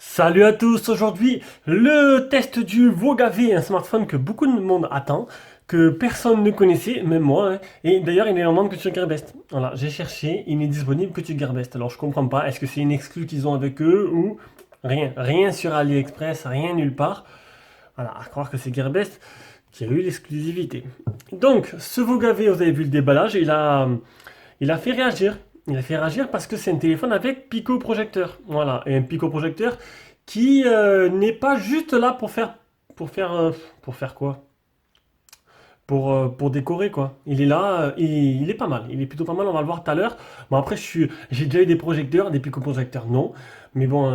Salut à tous, aujourd'hui le test du Voga V, un smartphone que beaucoup de monde attend, que personne ne connaissait, même moi, hein. Et d'ailleurs il est en vente que sur Gearbest. Voilà, j'ai cherché, il n'est disponible que sur Gearbest. Alors je comprends pas, est-ce que c'est une exclue qu'ils ont avec eux ou rien sur AliExpress, rien nulle part. Voilà, à croire que c'est Gearbest qui a eu l'exclusivité. Donc ce Voga V, vous avez vu le déballage, il a fait réagir. Il a fait réagir parce que c'est un téléphone avec pico projecteur. Voilà, et un pico projecteur qui n'est pas juste là pour faire, pour faire quoi? Pour décorer quoi. Il est là, il est pas mal. Il est plutôt pas mal. On va le voir tout à l'heure. Bon après, j'ai déjà eu des projecteurs, des pico projecteurs, non. Mais bon,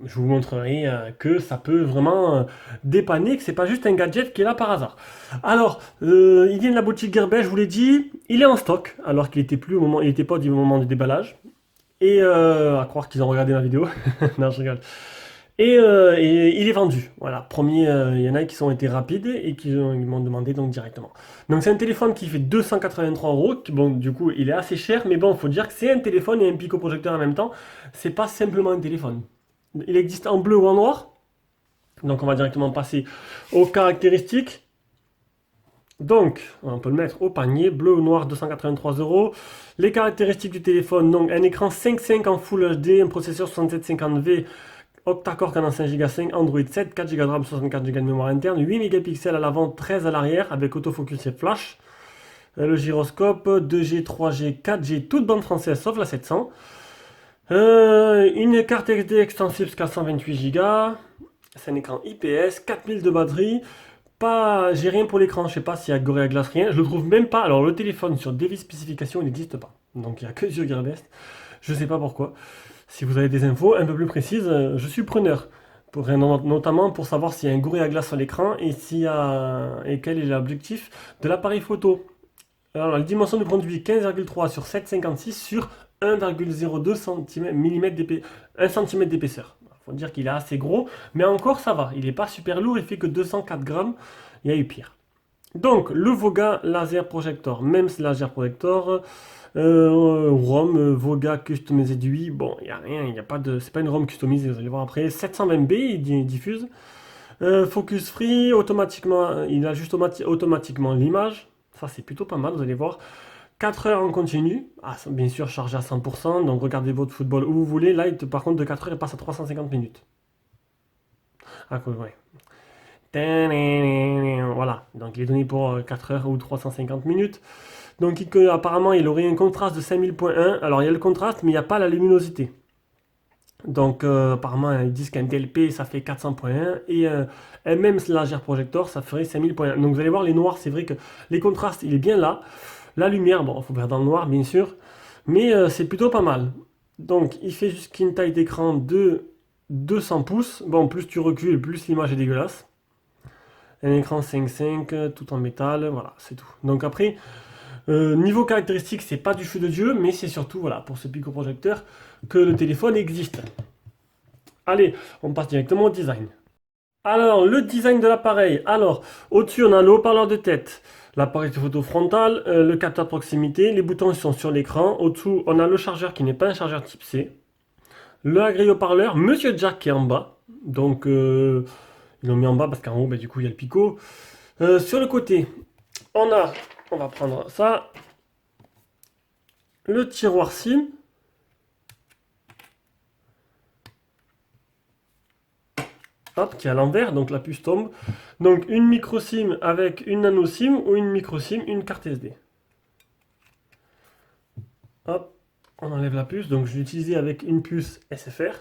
je vous montrerai que ça peut vraiment dépanner, que c'est pas juste un gadget qui est là par hasard. Alors, il vient de la boutique Gearbest, je vous l'ai dit, il est en stock, alors qu'il était plus au moment, il était pas au moment du déballage. Et à croire qu'ils ont regardé ma vidéo. Non, je rigole. Et il est vendu. Voilà, premier, il y en a qui ont été rapides et ils m'ont demandé donc directement. Donc c'est un téléphone qui fait 283 euros. Bon, du coup, il est assez cher, mais bon, il faut dire que c'est un téléphone et un pico-projecteur en même temps. C'est pas simplement un téléphone. Il existe en bleu ou en noir. Donc on va directement passer aux caractéristiques. Donc, on peut le mettre au panier, bleu ou noir, 283 euros. Les caractéristiques du téléphone, donc un écran 5.5 en Full HD, un processeur 6750V, octa-core canon 5 Go 5, Android 7, 4 Go de RAM, 64 Go de mémoire interne, 8 mégapixels à l'avant, 13 à l'arrière, avec autofocus et flash. Le gyroscope, 2G, 3G, 4G, toute bande française sauf la 700. Une carte SD extensible jusqu'à 128 Go. C'est un écran IPS, 4000 de batterie. Pas, j'ai rien pour l'écran, je sais pas s'il y a Gorilla Glass, rien. Je le trouve même pas. Alors le téléphone sur Devis spécification, il n'existe pas. Donc il n'y a que sur Gearbest. Je sais pas pourquoi. Si vous avez des infos un peu plus précises, je suis preneur. Notamment pour savoir s'il y a un Gorilla Glass sur l'écran et et quel est l'objectif de l'appareil photo. Alors la dimension du produit 15,3 sur 7,56 sur 1,02 mm d'épaisseur. 1 cm d'épaisseur. Faut dire qu'il est assez gros, mais encore ça va. Il n'est pas super lourd, il fait que 204 grammes. Il y a eu pire. Donc le Voga Laser Projector, même ce Laser Projector, ROM Voga customisé du bon, il n'y a rien, il n'y a pas de, c'est pas une ROM customisée, vous allez voir après. 720b, il diffuse. Focus free, automatiquement, il ajuste automatiquement l'image. Ça c'est plutôt pas mal, vous allez voir. 4 heures en continu, ah, bien sûr chargé à 100%, donc regardez votre football où vous voulez. Là, par contre, de 4 heures, il passe à 350 minutes. Ah, cool, ouais. Voilà, donc il est donné pour 4 heures ou 350 minutes. Donc apparemment, il aurait un contraste de 5000.1. Alors il y a le contraste, mais il n'y a pas la luminosité. Donc apparemment, ils disent qu'un DLP, ça fait 400.1 et un même laser projector, ça ferait 5000.1. Donc vous allez voir, les noirs, c'est vrai que les contrastes, il est bien là. La lumière, bon, il faut faire dans le noir, bien sûr, mais c'est plutôt pas mal. Donc il fait jusqu'à une taille d'écran de 200 pouces. Bon, plus tu recules, plus l'image est dégueulasse. Un écran 5.5, tout en métal, voilà, c'est tout. Donc après, niveau caractéristique, c'est pas du feu de Dieu, mais c'est surtout, voilà, pour ce pico-projecteur, que le téléphone existe. Allez, on passe directement au design. Alors, le design de l'appareil. Alors, au-dessus, on a le haut-parleur de tête, l'appareil de photo frontal, le capteur de proximité, les boutons sont sur l'écran. Au-dessous, on a le chargeur qui n'est pas un chargeur type C. Le grille haut-parleur, Monsieur Jack qui est en bas. Donc, ils l'ont mis en bas parce qu'en haut, bah, du coup, il y a le picot. Sur le côté, on va prendre ça, le tiroir SIM. Hop, qui est à l'envers, donc la puce tombe. Donc une micro SIM avec une nano SIM ou une micro SIM, une carte SD. Hop, on enlève la puce. Donc je l'ai utilisé avec une puce SFR.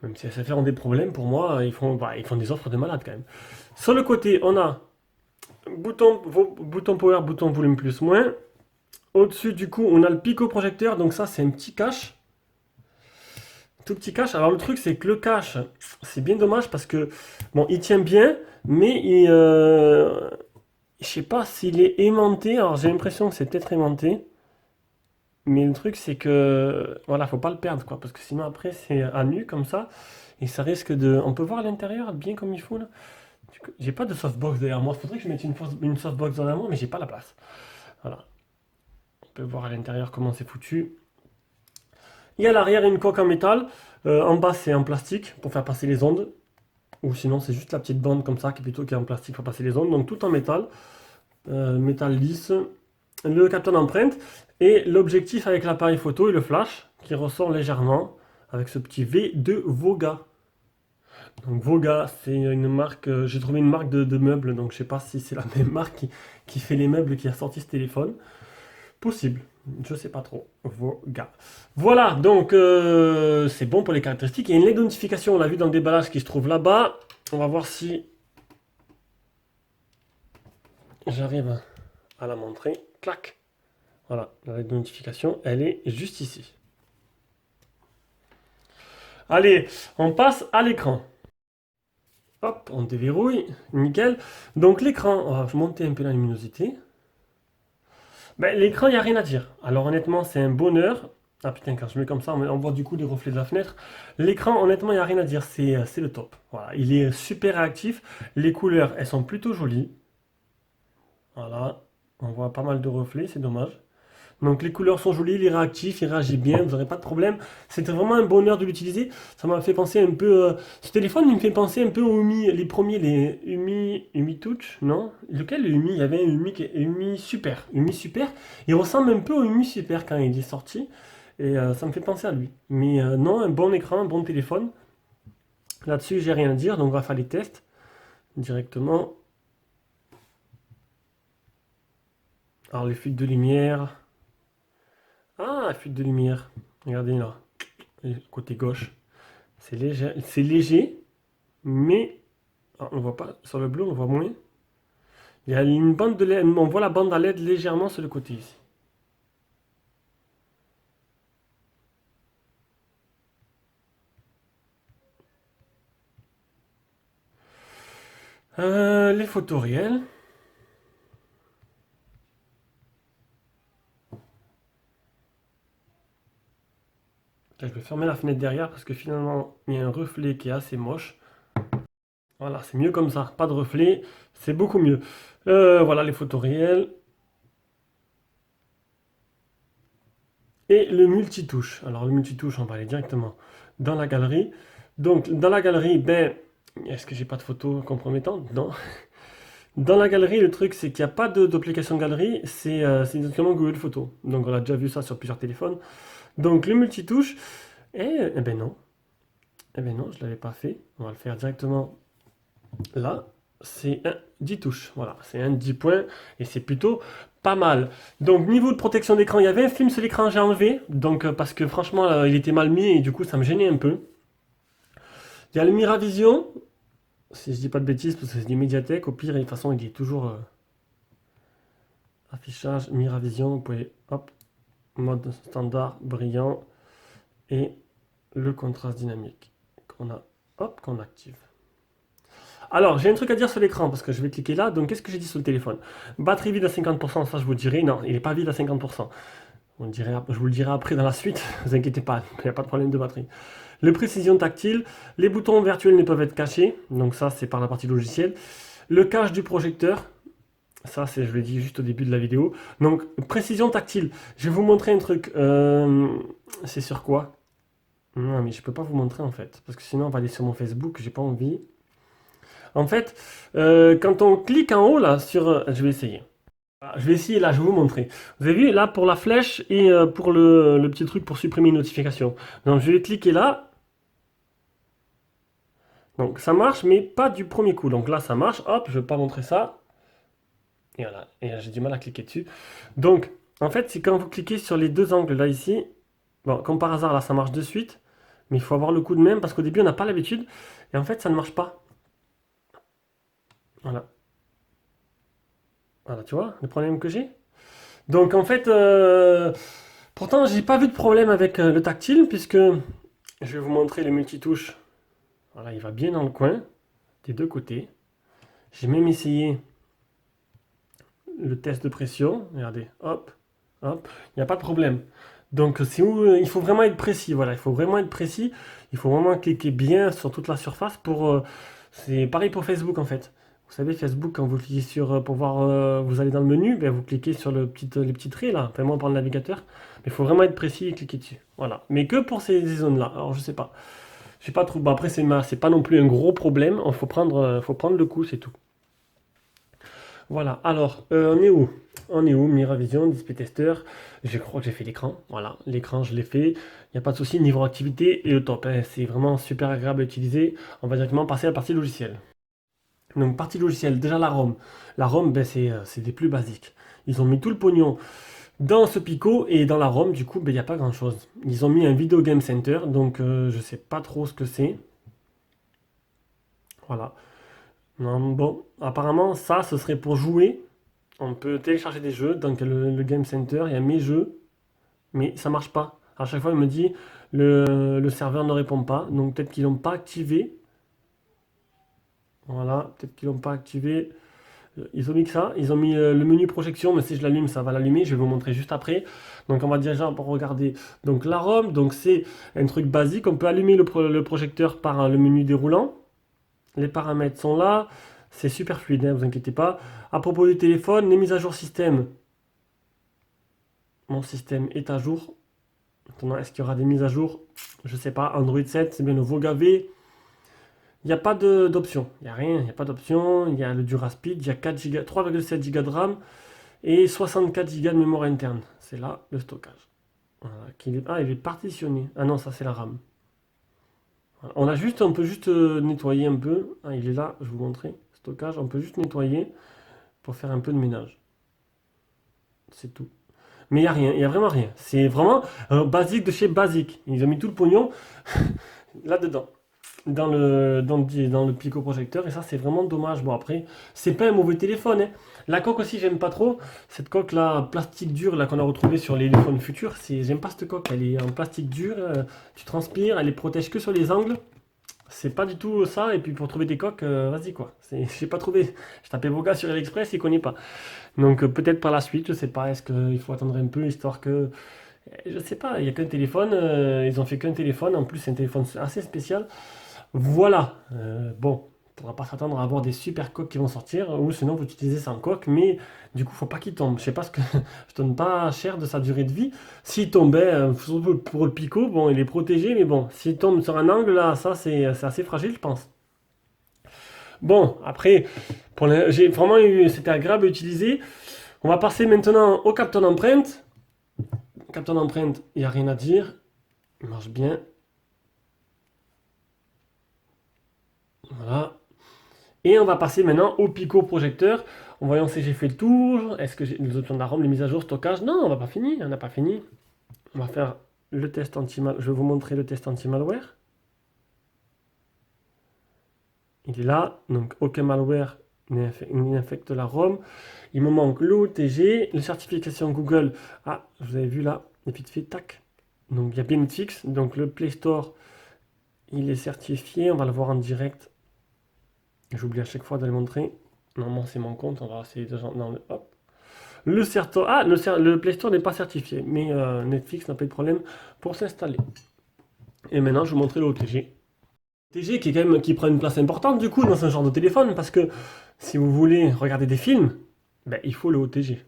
Même si SFR ont des problèmes, pour moi, ils font des offres de malade quand même. Sur le côté, on a bouton power, bouton volume plus moins. Au-dessus, du coup, on a le pico projecteur. Donc ça, c'est un petit cache. Tout petit cache. Alors le truc, c'est que le cache, c'est bien dommage parce que, bon, il tient bien, mais je sais pas s'il est aimanté. Alors j'ai l'impression que c'est peut-être aimanté. Mais le truc, c'est que, voilà, faut pas le perdre, quoi. Parce que sinon, après, c'est à nu, comme ça. Et ça risque de... On peut voir l'intérieur bien comme il faut, là. J'ai pas de softbox derrière moi. Faudrait que je mette une softbox dans la main, mais j'ai pas la place. Voilà. On peut voir à l'intérieur comment c'est foutu. Et à l'arrière, une coque en métal. En bas, c'est en plastique pour faire passer les ondes. Ou sinon, c'est juste la petite bande comme ça qui est en plastique pour passer les ondes. Donc tout en métal. Métal lisse. Le capteur d'empreinte. Et l'objectif avec l'appareil photo et le flash qui ressort légèrement avec ce petit V de Voga. Donc Voga, c'est une marque, j'ai trouvé une marque de meubles, donc je sais pas si c'est la même marque qui fait les meubles qui a sorti ce téléphone. Possible, je sais pas trop. Voga. Voilà, donc c'est bon pour les caractéristiques. Il y a une LED de notification, on l'a vu dans le déballage qui se trouve là-bas. On va voir si j'arrive à la montrer. Clac. Voilà, la LED de notification, elle est juste ici. Allez, on passe à l'écran. Hop, on déverrouille, nickel. Donc l'écran, on va monter un peu la luminosité. Ben, l'écran, il n'y a rien à dire. Alors honnêtement, c'est un bonheur. Ah putain, quand je mets comme ça, on voit du coup les reflets de la fenêtre. L'écran, honnêtement, il n'y a rien à dire. C'est le top. Voilà, il est super réactif. Les couleurs, elles sont plutôt jolies. Voilà, on voit pas mal de reflets, c'est dommage. Donc les couleurs sont jolies, il est réactif, il réagit bien, vous n'aurez pas de problème. C'était vraiment un bonheur de l'utiliser. Ça m'a fait penser un peu. Ce téléphone, il me fait penser un peu aux Umi, les premiers, les Umi Touch, non? Lequel le Umi? Il y avait un Umi Super. Umi Super. Il ressemble un peu au Umi Super quand il est sorti. Et ça me fait penser à lui. Mais non, un bon écran, un bon téléphone. Là-dessus, j'ai rien à dire, donc on va faire les tests directement. Alors les fuites de lumière. Ah, fuite de lumière. Regardez là, côté gauche. C'est léger, mais ah, on voit pas. Sur le bleu, on voit moins. Il y a une bande de LED. On voit la bande à LED légèrement sur le côté ici. Les photos réelles. Là, je vais fermer la fenêtre derrière parce que finalement, il y a un reflet qui est assez moche. Voilà, c'est mieux comme ça. Pas de reflet, c'est beaucoup mieux. Voilà les photos réelles. Et le multitouche. Alors le multitouche, on va aller directement dans la galerie. Donc dans la galerie, ben, est-ce que j'ai pas de photos compromettantes? Non. Dans la galerie, le truc, c'est qu'il n'y a pas d'application de galerie, c'est directement Google Photos. Donc on a déjà vu ça sur plusieurs téléphones. Donc le multitouche, eh ben non. Eh ben non, je ne l'avais pas fait. On va le faire directement là. C'est un 10 touches. Voilà, c'est un 10 points et c'est plutôt pas mal. Donc niveau de protection d'écran, il y avait un film sur l'écran, j'ai enlevé. Donc parce que franchement, il était mal mis et du coup, ça me gênait un peu. Il y a le Miravision, si je dis pas de bêtises, parce que c'est du Mediatek. Au pire, de toute façon, il est toujours affichage Miravision. Vous pouvez, hop, mode standard, brillant et le contraste dynamique qu'on a, hop, qu'on active. Alors, j'ai un truc à dire sur l'écran parce que je vais cliquer là. Donc, qu'est-ce que j'ai dit sur le téléphone? Batterie vide à 50%, ça je vous dirai. Non, il n'est pas vide à 50%. Je vous le dirai après dans la suite. Ne vous inquiétez pas, il n'y a pas de problème de batterie. Les précisions tactiles, les boutons virtuels ne peuvent être cachés. Donc, ça, c'est par la partie logicielle. Le cache du projecteur. Ça, c'est, je l'ai dit juste au début de la vidéo. Donc, précision tactile. Je vais vous montrer un truc. C'est sur quoi? Non, mais je peux pas vous montrer en fait. Parce que sinon, on va aller sur mon Facebook. J'ai pas envie. En fait, quand on clique en haut là sur... je vais essayer. Je vais essayer là, je vais vous montrer. Vous avez vu là pour la flèche et pour le petit truc pour supprimer une notification. Donc je vais cliquer là. Donc ça marche, mais pas du premier coup. Donc là ça marche. Hop, je ne vais pas montrer ça. Et voilà. Et j'ai du mal à cliquer dessus. Donc en fait, c'est quand vous cliquez sur les deux angles là ici. Bon, comme par hasard là ça marche de suite. Mais il faut avoir le coup de même parce qu'au début on n'a pas l'habitude. Et en fait ça ne marche pas. Voilà. Voilà, tu vois le problème que j'ai. Donc en fait, pourtant j'ai pas vu de problème avec le tactile puisque je vais vous montrer le multitouche. Voilà, il va bien dans le coin des deux côtés. J'ai même essayé le test de pression. Regardez, hop, hop, il n'y a pas de problème. Donc c'est où il faut vraiment être précis. Voilà, il faut vraiment être précis. Il faut vraiment cliquer bien sur toute la surface pour. C'est pareil pour Facebook en fait. Vous savez, Facebook, quand vous cliquez sur, pour voir, vous allez dans le menu, ben, vous cliquez sur les petits traits là, enfin moi par le navigateur. Mais il faut vraiment être précis et cliquer dessus. Voilà. Mais que pour ces zones-là. Alors je sais pas. Je sais pas trop. Bon, après, c'est pas non plus un gros problème. Il faut prendre le coup, c'est tout. Voilà. Alors, on est où? On est où? Miravision, Display Tester. Je crois que j'ai fait l'écran. Voilà. L'écran, je l'ai fait. Il n'y a pas de souci. Niveau activité est au top, hein. C'est vraiment super agréable à utiliser. On va directement passer à la partie logicielle. Donc, partie logicielle, déjà la ROM. La ROM, ben, c'est des plus basiques. Ils ont mis tout le pognon dans ce Pico et dans la ROM, du coup, ben, il n'y a pas grand-chose. Ils ont mis un Video Game Center, donc je sais pas trop ce que c'est. Voilà. Non, bon, apparemment, ça, ce serait pour jouer. On peut télécharger des jeux, donc le Game Center, il y a mes jeux, mais ça marche pas. À chaque fois, il me dit le serveur ne répond pas, donc peut-être qu'ils l'ont pas activé. Voilà, peut-être qu'ils l'ont pas activé. Ils ont mis que ça, ils ont mis le menu projection, mais si je l'allume, ça va l'allumer, je vais vous montrer juste après. Donc on va déjà pour regarder. Donc la ROM, donc c'est un truc basique, on peut allumer le projecteur par le menu déroulant. Les paramètres sont là, c'est super fluide, ne vous inquiétez pas. À propos du téléphone, les mises à jour système. Mon système est à jour. Maintenant, est-ce qu'il y aura des mises à jour? Je sais pas. Android 7, c'est bien le Vogavé. Il n'y a pas d'option. Il n'y a rien, il n'y a pas d'option. Il y a le Duraspeed, il y a 4 Go, 3,7 Go de RAM et 64 Go de mémoire interne. C'est là le stockage. Voilà, ah, il est partitionné. Ah non, ça c'est la RAM. Voilà. On peut juste nettoyer un peu. Ah, il est là, je vais vous montrer. Stockage, on peut juste nettoyer pour faire un peu de ménage. C'est tout. Mais il n'y a rien, il n'y a vraiment rien. C'est vraiment basique de chez basique. Ils ont mis tout le pognon là-dedans, dans le Pico projecteur, et ça, c'est vraiment dommage. Bon, après, c'est pas un mauvais téléphone, hein. La coque aussi, j'aime pas trop. Cette coque là, plastique dur, là, qu'on a retrouvée sur les téléphones futurs, j'aime pas cette coque. Elle est en plastique dur, tu transpires, elle les protège que sur les angles. C'est pas du tout ça, et puis pour trouver des coques, vas-y quoi. J'ai pas trouvé. Je tapais Voga sur AliExpress, il connaît pas. Donc peut-être par la suite, je sais pas, est-ce qu'il faut attendre un peu, histoire que... Je sais pas, il y a qu'un téléphone, ils ont fait qu'un téléphone, en plus c'est un téléphone assez spécial. Voilà, bon, il faudra pas s'attendre à avoir des super coques qui vont sortir, ou sinon vous utilisez sans coque, mais du coup faut pas qu'il tombe. Je sais pas ce que... Je donne pas cher de sa durée de vie. S'il tombait, surtout pour le Pico, bon, il est protégé, mais bon, s'il tombe sur un angle, là, ça c'est assez fragile, je pense. Bon, après, j'ai vraiment eu, c'était agréable à utiliser. On va passer maintenant au capteur d'empreinte. Capteur d'empreinte, il n'y a rien à dire. Il marche bien. Voilà. Et on va passer maintenant au Pico projecteur. En voyant si j'ai fait le tour. Est-ce que j'ai les options de la ROM, les mises à jour, stockage? Non, on va pas finir. On n'a pas fini. On va faire le test anti-malware. Je vais vous montrer le test anti-malware. Il est là. Donc, aucun malware n'infecte la ROM. Il me manque l'OTG, la certification Google. Ah, vous avez vu là, vite fait, tac. Donc il y a bien Netflix. Donc le Play Store, il est certifié. On va le voir en direct. J'oublie à chaque fois de le montrer. Normalement, c'est mon compte. On va essayer de... Non, hop. Le Play Store n'est pas certifié. Mais Netflix n'a pas de problème pour s'installer. Et maintenant, je vais vous montrer l'OTG. TG qui est quand même qui prend une place importante du coup dans ce genre de téléphone parce que si vous voulez regarder des films, ben, il faut le OTG.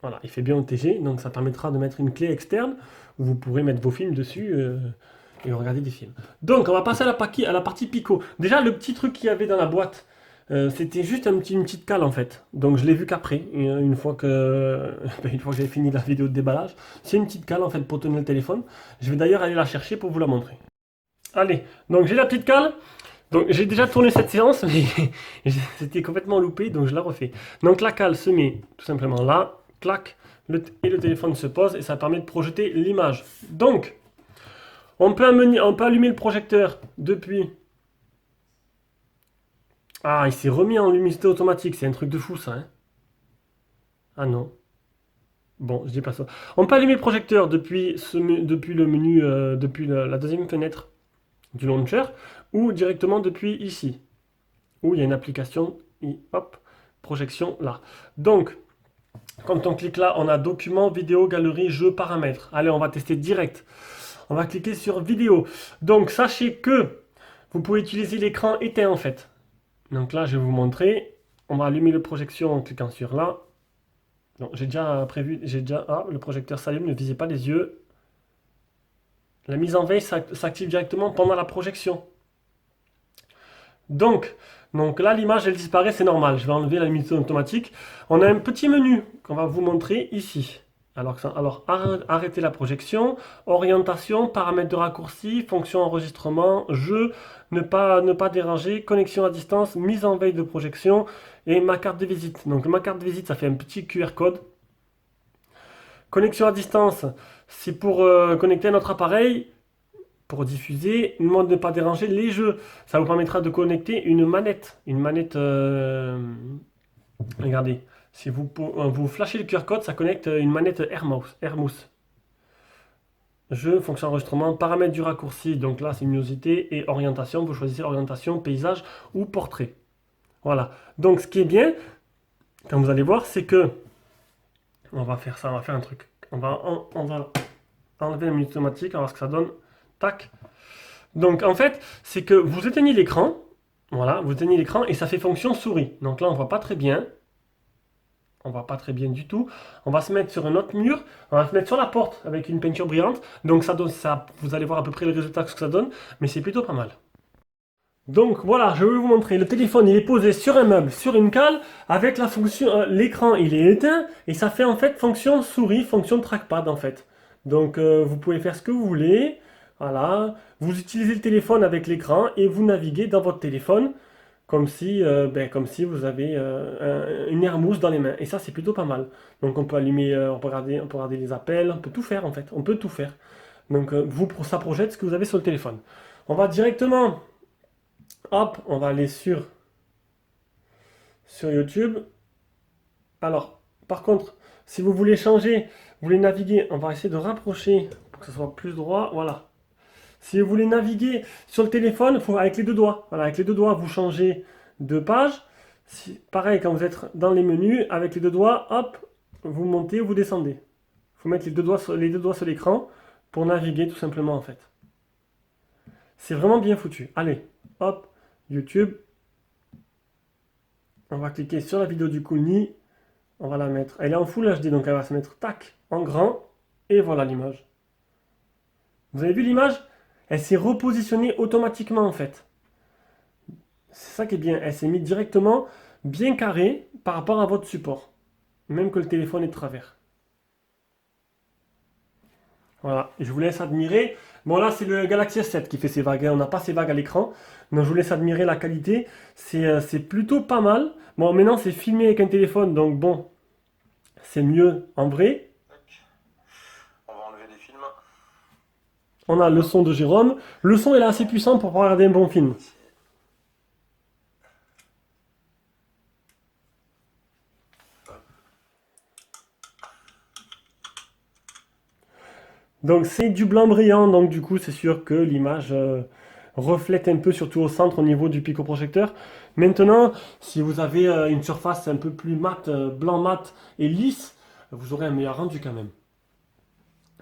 Voilà, il fait bien OTG, donc ça permettra de mettre une clé externe où vous pourrez mettre vos films dessus et regarder des films. Donc on va passer à la partie Pico. Déjà le petit truc qu'il y avait dans la boîte, c'était juste une petite cale en fait. Donc je l'ai vu qu'après, une fois que j'ai fini la vidéo de déballage. C'est une petite cale en fait pour tenir le téléphone. Je vais d'ailleurs aller la chercher pour vous la montrer. Allez, donc j'ai la petite cale. Donc j'ai déjà tourné cette séance, mais c'était complètement loupé, donc je la refais. Donc la cale se met tout simplement là, clac, et le téléphone se pose et ça permet de projeter l'image. Donc, on peut allumer le projecteur depuis... Ah, il s'est remis en luminosité automatique, c'est un truc de fou ça, hein. Ah non. Bon, je dis pas ça. On peut allumer le projecteur depuis le menu, depuis la deuxième fenêtre du launcher ou directement depuis ici où il y a une application et hop, projection là. Donc quand on clique là, on a document, vidéo, galerie, jeux, paramètres. Allez, on va tester direct. On va cliquer sur vidéo. Donc sachez que vous pouvez utiliser l'écran éteint en fait. Donc là, je vais vous montrer. On va allumer le projection en cliquant sur là. Donc j'ai déjà prévu, ah, le projecteur s'allume, ne visez pas les yeux. La mise en veille s'active directement pendant la projection. Donc, donc là, l'image, elle disparaît, c'est normal. Je vais enlever la mise automatique. On a un petit menu qu'on va vous montrer ici. Alors, arrêter la projection, orientation, paramètres de raccourci, fonction enregistrement, jeu, ne pas déranger, connexion à distance, mise en veille de projection et ma carte de visite. Donc ma carte de visite, ça fait un petit QR code. Connexion à distance, c'est pour connecter notre appareil, pour diffuser, mode de ne pas déranger les jeux. Ça vous permettra de connecter une manette. Une manette, regardez, si vous flashez le QR code, ça connecte une manette AirMousse. Jeu, fonction enregistrement, paramètres du raccourci, donc là c'est luminosité et orientation. Vous choisissez orientation, paysage ou portrait. Voilà. Donc ce qui est bien, comme vous allez voir, c'est que on va faire ça, on va faire un truc. On va enlever la minute automatique, on va voir ce que ça donne. Tac. Donc en fait, c'est que vous éteignez l'écran, voilà, vous éteignez l'écran et ça fait fonction souris. Donc là, on voit pas très bien. On voit pas très bien du tout. On va se mettre sur un autre mur, on va se mettre sur la porte avec une peinture brillante. Donc ça donne ça, vous allez voir à peu près le résultat que ça donne, mais c'est plutôt pas mal. Donc voilà, je vais vous montrer. Le téléphone, il est posé sur un meuble, sur une cale, avec la fonction, l'écran, il est éteint, et ça fait en fait fonction souris, fonction trackpad en fait. Donc vous pouvez faire ce que vous voulez. Voilà, vous utilisez le téléphone avec l'écran et vous naviguez dans votre téléphone comme si vous avez une airmousse dans les mains. Et ça, c'est plutôt pas mal. Donc on peut allumer, on peut regarder les appels, on peut tout faire en fait. On peut tout faire. Donc ça projette ce que vous avez sur le téléphone. On va directement. Hop, on va aller sur YouTube. Alors, par contre, si vous voulez changer, vous voulez naviguer, on va essayer de rapprocher pour que ce soit plus droit. Voilà. Si vous voulez naviguer sur le téléphone, il faut avec les deux doigts. Voilà, avec les deux doigts, vous changez de page. Pareil, quand vous êtes dans les menus, avec les deux doigts, hop, vous montez ou vous descendez. Il faut mettre les deux doigts sur l'écran pour naviguer tout simplement en fait. C'est vraiment bien foutu. Allez, hop, YouTube. On va cliquer sur la vidéo du Kouni. On va la mettre. Elle est en Full HD, donc elle va se mettre tac, en grand. Et voilà l'image. Vous avez vu l'image? Elle s'est repositionnée automatiquement en fait. C'est ça qui est bien. Elle s'est mise directement bien carrée par rapport à votre support. Même que le téléphone est de travers. Voilà, je vous laisse admirer. Bon là c'est le Galaxy S7 qui fait ces vagues, hein. On n'a pas ces vagues à l'écran. Donc je vous laisse admirer la qualité. C'est plutôt pas mal. Bon maintenant c'est filmé avec un téléphone, donc bon, c'est mieux en vrai. On va enlever des films. On a le son de Jérôme. Le son est assez puissant pour pouvoir regarder un bon film. Donc c'est du blanc brillant, donc du coup c'est sûr que l'image reflète un peu, surtout au centre au niveau du picoprojecteur. Maintenant, si vous avez une surface un peu plus mat, blanc mat et lisse, vous aurez un meilleur rendu quand même.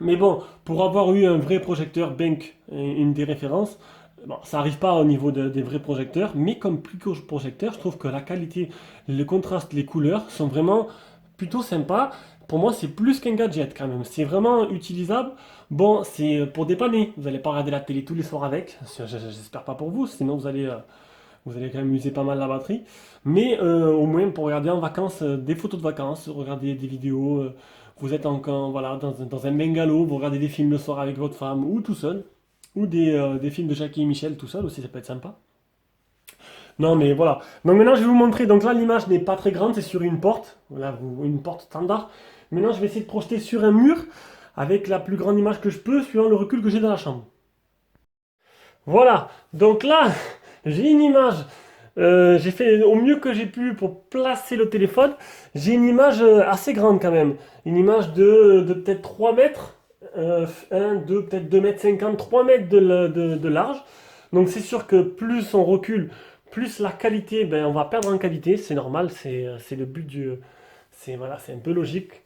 Mais bon, pour avoir eu un vrai projecteur Benq, une des références, bon, ça n'arrive pas au niveau des vrais projecteurs, mais comme projecteur, je trouve que la qualité, le contraste, les couleurs sont vraiment plutôt sympas. Pour moi, c'est plus qu'un gadget quand même. C'est vraiment utilisable. Bon, c'est pour dépanner. Vous n'allez pas regarder la télé tous les soirs avec. J'espère pas pour vous, sinon vous allez quand même user pas mal la batterie. Mais au moins pour regarder en vacances des photos de vacances, regarder des vidéos. Vous êtes encore voilà, dans un bungalow, vous regardez des films le soir avec votre femme ou tout seul. Ou des films de Jackie et Michel tout seul aussi, ça peut être sympa. Non mais voilà. Donc maintenant je vais vous montrer. Donc là l'image n'est pas très grande, c'est sur une porte. Voilà, une porte standard. Maintenant je vais essayer de projeter sur un mur avec la plus grande image que je peux, suivant le recul que j'ai dans la chambre. Voilà. Donc là, j'ai une image. J'ai fait au mieux que j'ai pu pour placer le téléphone. J'ai une image assez grande quand même. Une image de peut-être 3 mètres. 1, 2, peut-être 2 mètres 50, 3 mètres de large. Donc c'est sûr que plus on recule, plus la qualité, ben, on va perdre en qualité. C'est normal, c'est le but du... C'est voilà, c'est un peu logique.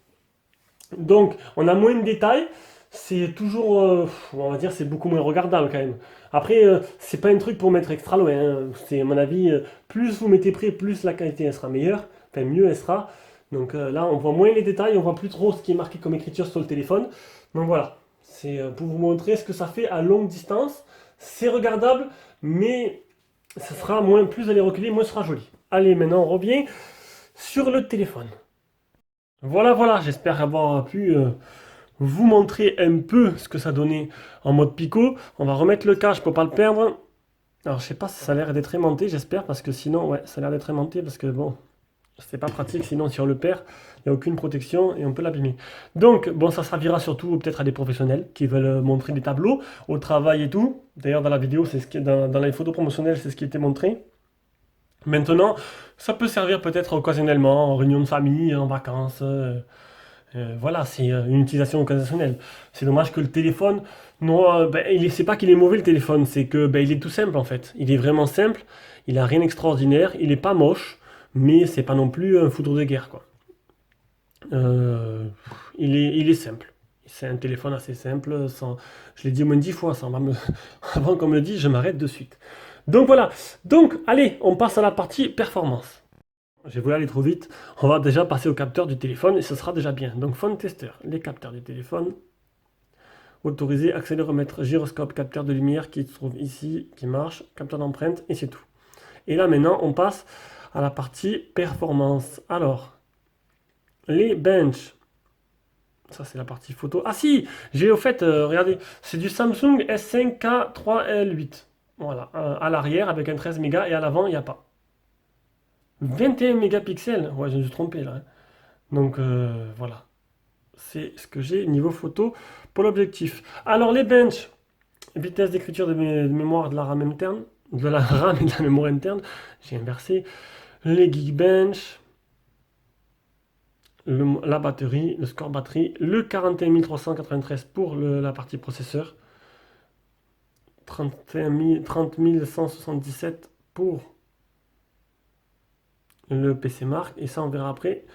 Donc on a moins de détails. c'est toujours, on va dire, c'est beaucoup moins regardable quand même. Après, c'est pas un truc pour mettre extra loin, hein. C'est à mon avis, plus vous mettez près, plus la qualité elle sera meilleure, enfin mieux elle sera. Donc là, on voit moins les détails, on voit plus trop ce qui est marqué comme écriture sur le téléphone. Donc voilà, c'est pour vous montrer ce que ça fait à longue distance. C'est regardable, mais ça sera moins, plus vous allez reculer, moins ce sera joli. Allez, maintenant on revient sur le téléphone. Voilà, voilà, j'espère avoir pu vous montrer un peu ce que ça donnait en mode Pico. On va remettre le cache pour pas le perdre. Alors je sais pas si ça a l'air d'être aimanté, j'espère, parce que sinon, ouais, ça a l'air d'être aimanté, parce que bon, c'est pas pratique, sinon si on le perd, il n'y a aucune protection et on peut l'abîmer. Donc, bon, ça servira surtout peut-être à des professionnels qui veulent montrer des tableaux au travail et tout. D'ailleurs, dans la vidéo, c'est ce qui est dans les photos promotionnelles, c'est ce qui était montré. Maintenant, ça peut servir peut-être occasionnellement en réunion de famille, en vacances. Voilà, c'est une utilisation occasionnelle. C'est dommage que le téléphone, non, ben, c'est pas qu'il est mauvais le téléphone, c'est que ben, il est tout simple en fait. Il est vraiment simple, il a rien d'extraordinaire, il est pas moche, mais c'est pas non plus un foudre de guerre quoi. Euh, il est simple. C'est un téléphone assez simple, sans, je l'ai dit au moins 10 fois, ça va me... avant qu'on me le dise, je m'arrête de suite. Donc voilà, donc allez, on passe à la partie performance. J'ai voulu aller trop vite. On va déjà passer au capteur du téléphone et ce sera déjà bien. Donc, phone tester, les capteurs du téléphone. Autoriser, accéléromètre, gyroscope, capteur de lumière qui se trouve ici, qui marche, capteur d'empreinte et c'est tout. Et là, maintenant, on passe à la partie performance. Alors, les bench. Ça, c'est la partie photo. Ah si, j'ai au fait, regardez, c'est du Samsung S5K3L8. Voilà, à l'arrière avec un 13 mégas et à l'avant, il n'y a pas. 21 mégapixels. Ouais, je me suis trompé là, hein. Donc voilà, c'est ce que j'ai niveau photo pour l'objectif. Alors les bench, vitesse d'écriture de mémoire de la RAM interne, de la RAM et de la mémoire interne, j'ai inversé. Les Geekbench, la batterie, le score batterie, le 41393 pour la partie processeur, 30177 pour le PC Mark, et ça on verra après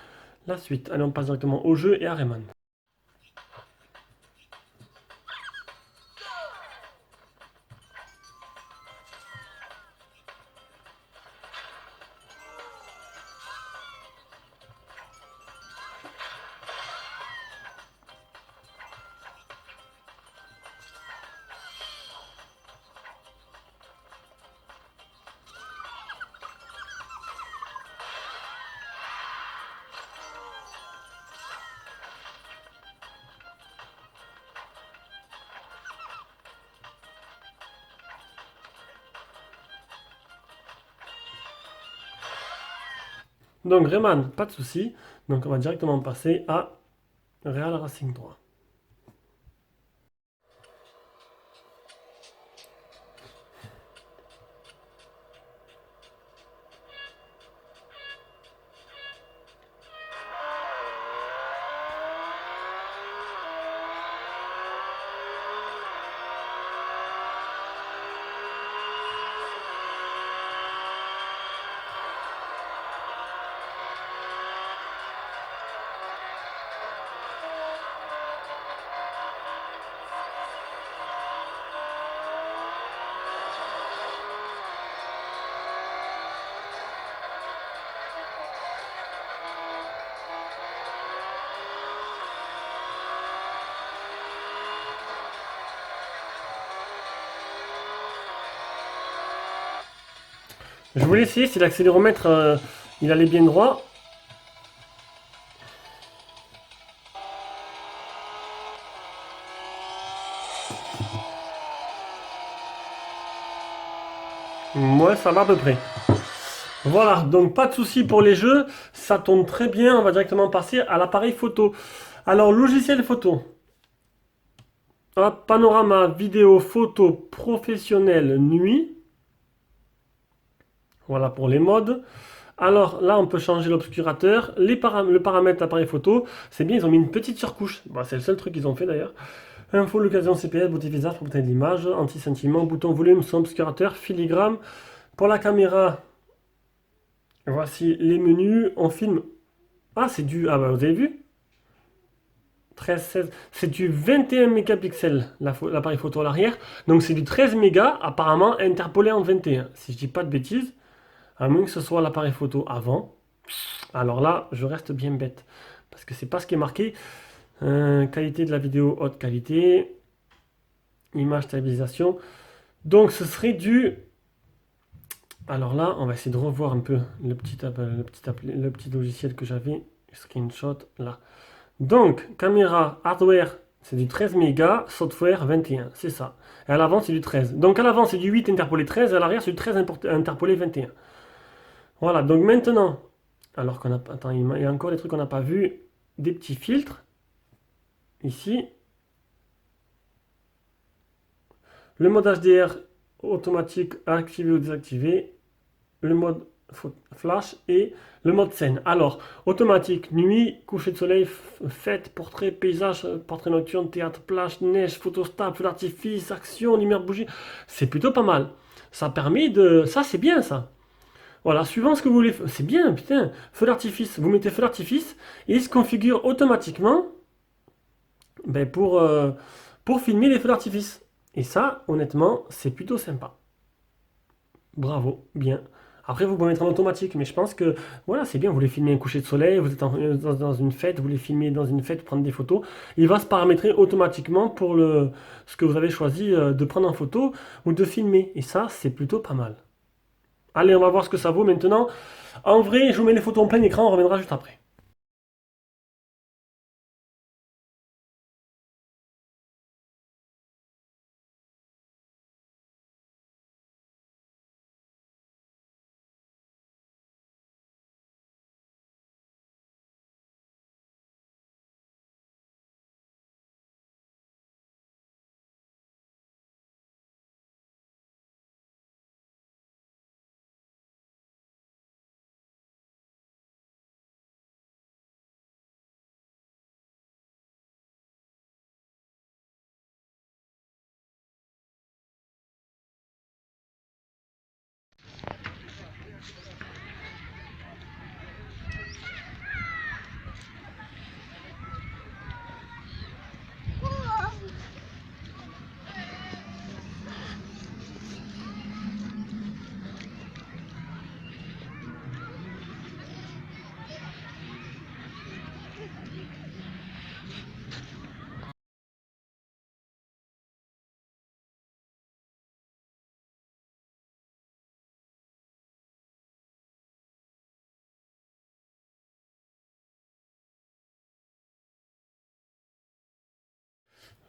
la suite. Allez, on passe directement au jeu et à Rayman. Donc Rayman, pas de souci. Donc on va directement passer à Real Racing 3. Je voulais essayer si l'accéléromètre il allait bien droit. Moi, ça va à peu près. Voilà, donc pas de souci pour les jeux, ça tourne très bien. On va directement passer à l'appareil photo. Alors, logiciel photo. Hop, panorama vidéo photo professionnel nuit. Voilà pour les modes. Alors là, on peut changer l'obscurateur. Le paramètre appareil photo, c'est bien, ils ont mis une petite surcouche. Bon, c'est le seul truc qu'ils ont fait d'ailleurs. Info, localisation CPS, beauté visage, propriété de l'image, anti-sentiment, bouton volume, son obscurateur, filigrane. Pour la caméra, voici les menus. On filme. Ah, c'est du. Ah, bah, vous avez vu? 13, 16. C'est du 21 mégapixels l'appareil photo à l'arrière. Donc c'est du 13 mégas apparemment interpolé en 21. Si je dis pas de bêtises, à moins que ce soit l'appareil photo avant. Alors là, je reste bien bête. Parce que c'est pas ce qui est marqué. Qualité de la vidéo, haute qualité. Image stabilisation. Donc ce serait du... Alors là, on va essayer de revoir un peu le petit logiciel que j'avais. Screenshot là. Donc, caméra, hardware, c'est du 13 mégas, software 21, c'est ça. Et à l'avant, c'est du 13. Donc à l'avant, c'est du 8 interpolé 13, et à l'arrière, c'est du 13 interpolé 21. Voilà, donc maintenant, alors qu'on a... Attends, il y a encore des trucs qu'on n'a pas vu. Des petits filtres. Ici. Le mode HDR automatique activé ou désactivé. Le mode flash et le mode scène. Alors, automatique, nuit, coucher de soleil, fête, portrait, paysage, portrait nocturne, théâtre, plage, neige, photo stable, feu d'artifice, action, lumière, bougie. C'est plutôt pas mal. Ça permet de... Ça, c'est bien, ça. Voilà, suivant ce que vous voulez. C'est bien, putain. Feu d'artifice. Vous mettez feu d'artifice et il se configure automatiquement ben, pour filmer les feux d'artifice. Et ça, honnêtement, c'est plutôt sympa. Bravo, bien. Après, vous pouvez mettre en automatique, mais je pense que voilà, c'est bien. Vous voulez filmer un coucher de soleil, vous êtes dans une fête, vous voulez filmer dans une fête, prendre des photos. Il va se paramétrer automatiquement pour ce que vous avez choisi de prendre en photo ou de filmer. Et ça, c'est plutôt pas mal. Allez, on va voir ce que ça vaut maintenant. En vrai, je vous mets les photos en plein écran, on reviendra juste après.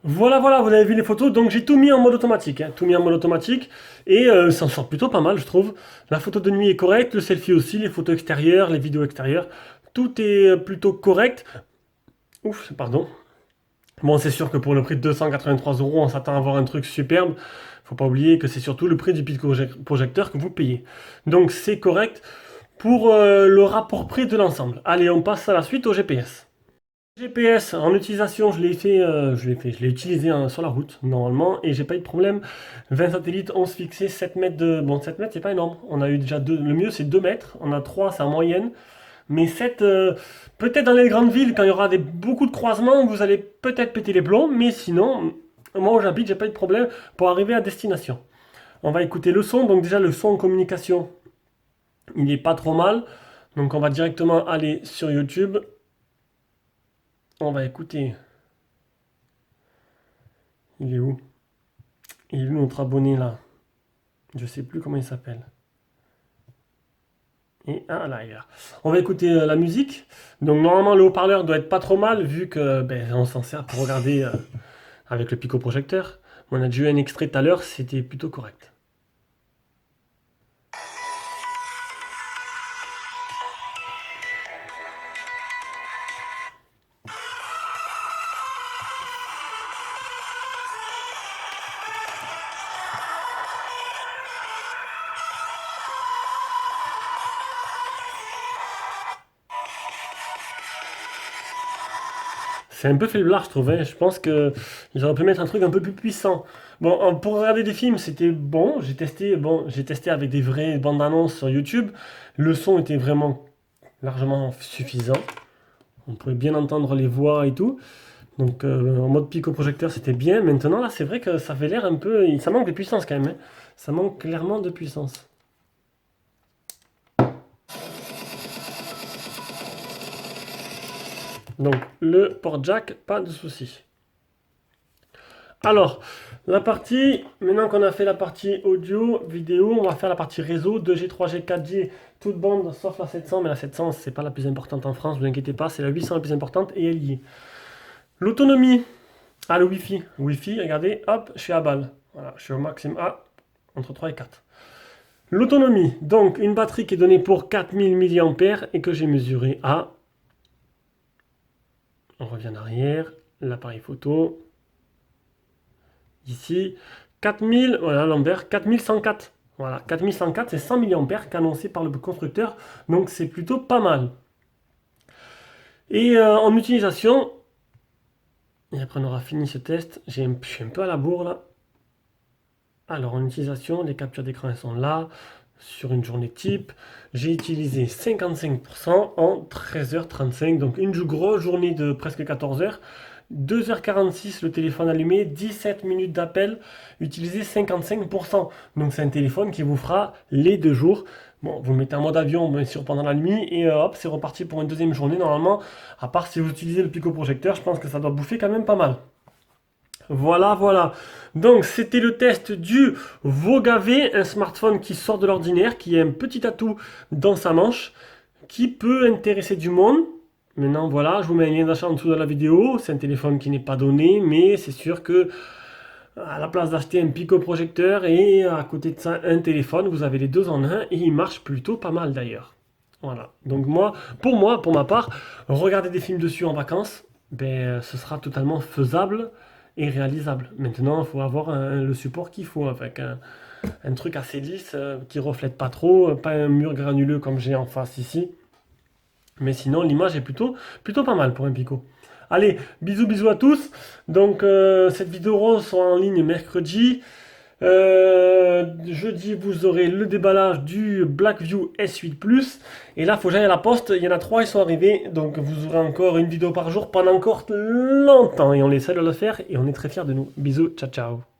Voilà, voilà, vous avez vu les photos, donc j'ai tout mis en mode automatique, hein, tout mis en mode automatique, et ça en sort plutôt pas mal, je trouve. La photo de nuit est correcte, le selfie aussi, les photos extérieures, les vidéos extérieures, tout est plutôt correct. Ouf, pardon. Bon, c'est sûr que pour le prix de 283 euros, on s'attend à avoir un truc superbe. Faut pas oublier que c'est surtout le prix du pic projecteur que vous payez. Donc c'est correct pour le rapport prix de l'ensemble. Allez, on passe à la suite au GPS. GPS en utilisation, je l'ai utilisé hein, sur la route normalement et j'ai pas eu de problème. 20 satellites, 11 fixés, 7 mètres de... Bon, 7 mètres c'est pas énorme. On a eu déjà deux, le mieux c'est 2 mètres, on a 3 c'est en moyenne. Mais 7, peut-être dans les grandes villes, quand il y aura beaucoup de croisements, vous allez peut-être péter les plombs, mais sinon, moi où j'habite, j'ai pas eu de problème pour arriver à destination. On va écouter le son, donc déjà le son en communication, il est pas trop mal. Donc on va directement aller sur YouTube. On va écouter. Il est où? Il est où notre abonné là? Je sais plus comment il s'appelle. Et ah là, il est là. On va écouter la musique. Donc normalement le haut-parleur doit être pas trop mal vu que ben, on s'en sert pour regarder avec le pico-projecteur. On a déjà eu un extrait tout à l'heure, c'était plutôt correct. C'est un peu faiblard, je trouvais. Je pense que ils auraient pu mettre un truc un peu plus puissant. Bon, pour regarder des films, c'était bon. J'ai testé avec des vraies bandes annonces sur YouTube. Le son était vraiment largement suffisant. On pouvait bien entendre les voix et tout. Donc en mode pico-projecteur, c'était bien. Maintenant, là, c'est vrai que ça avait l'air un peu... Ça manque de puissance quand même, hein. Ça manque clairement de puissance. Donc, le port jack, pas de souci. Alors, la partie, maintenant qu'on a fait la partie audio, vidéo, on va faire la partie réseau, 2G, 3G, 4G, toute bande sauf la 700, mais la 700, c'est pas la plus importante en France, vous inquiétez pas, c'est la 800 la plus importante et elle y est. L'autonomie, le Wi-Fi. Wi-Fi, regardez, hop, je suis à balle. Voilà, je suis au maximum entre 3 et 4. L'autonomie, donc une batterie qui est donnée pour 4000 mAh et que j'ai mesuré à... On revient en arrière, l'appareil photo. Ici, 4000, voilà l'envers, 4104. Voilà, 4104, c'est 100 mAh qu'annoncé par le constructeur, donc c'est plutôt pas mal. Et en utilisation, et après on aura fini ce test, je suis un peu à la bourre là. Alors en utilisation, les captures d'écran sont là, sur une journée type, j'ai utilisé 55% en 13h35, donc une grosse journée de presque 14 heures. 2h46 le téléphone allumé, 17 minutes d'appel, utilisé 55%. Donc c'est un téléphone qui vous fera les 2 jours. Bon, vous le mettez en mode avion bien sûr pendant la nuit et hop, c'est reparti pour une deuxième journée normalement. À part si vous utilisez le pico-projecteur, je pense que ça doit bouffer quand même pas mal. Voilà, voilà. Donc, c'était le test du Voga V, un smartphone qui sort de l'ordinaire, qui a un petit atout dans sa manche, qui peut intéresser du monde. Maintenant, voilà, je vous mets un lien d'achat en dessous de la vidéo. C'est un téléphone qui n'est pas donné, mais c'est sûr que à la place d'acheter un pico-projecteur et à côté de ça un téléphone, vous avez les deux en un et il marche plutôt pas mal d'ailleurs. Voilà. Donc pour ma part, regarder des films dessus en vacances, ben, ce sera totalement faisable et réalisable. Maintenant, il faut avoir le support qu'il faut avec un truc assez lisse qui reflète pas trop, pas un mur granuleux comme j'ai en face ici. Mais sinon, l'image est plutôt pas mal pour un Pico. Allez, bisous bisous à tous. Donc cette vidéo sera en ligne mercredi. Jeudi, vous aurez le déballage du Blackview S8 Plus. Et là, faut que j'aille à la poste. Il y en a 3, ils sont arrivés. Donc vous aurez encore une vidéo par jour pendant encore longtemps. Et on essaie de le faire et on est très fiers de nous. Bisous, ciao ciao.